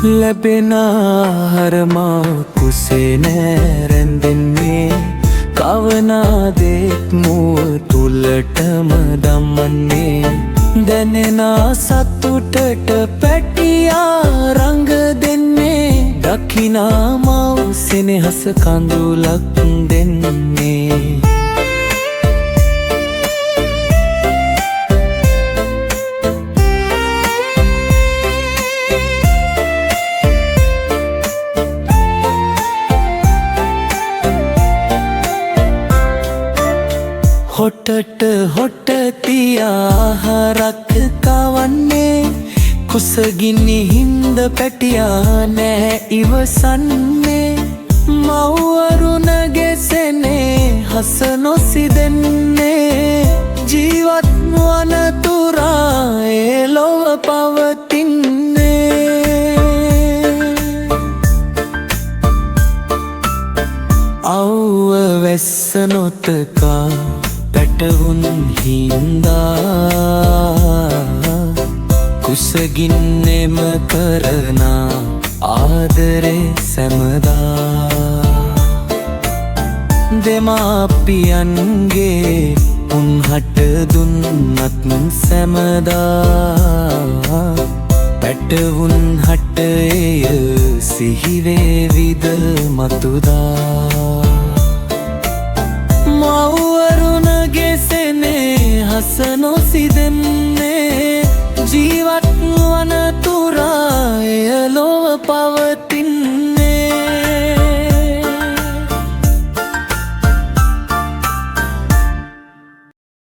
ලැබෙන ආහාරමා කුසේ නැරැඳෙන්නේ කවනාදෙක් මුව තුලටම දමන්නේ දැනෙන සතුටට පැටියා රඟ දෙන්නේ දකිනා මව් සෙනෙහස කඳුලක් දෙන්නේ හොටට හොට තියා ආහාරක් කවන්නේ කුසගිනි හින්ද පැටියා නෑ ඉවසන්නේ මව්වරුණ ගෙසෙනේ හස නොසිදෙන්නේ ජීවත් වනතුරා ඒ ලොව පවතින්නේ අව්ව වැස්ස නොතකා පැටවුන් හින්දා කුසගින්නෙම කරනා ආදරේ සැමදා දෙමාපියන්ගේ උන්හට දුන්නත් සැමදා පැටවුන් හට එය සිහිවේවිද මතුදා මව්වරුණ ගෙසෙනේ හස නොසිදෙන්නේ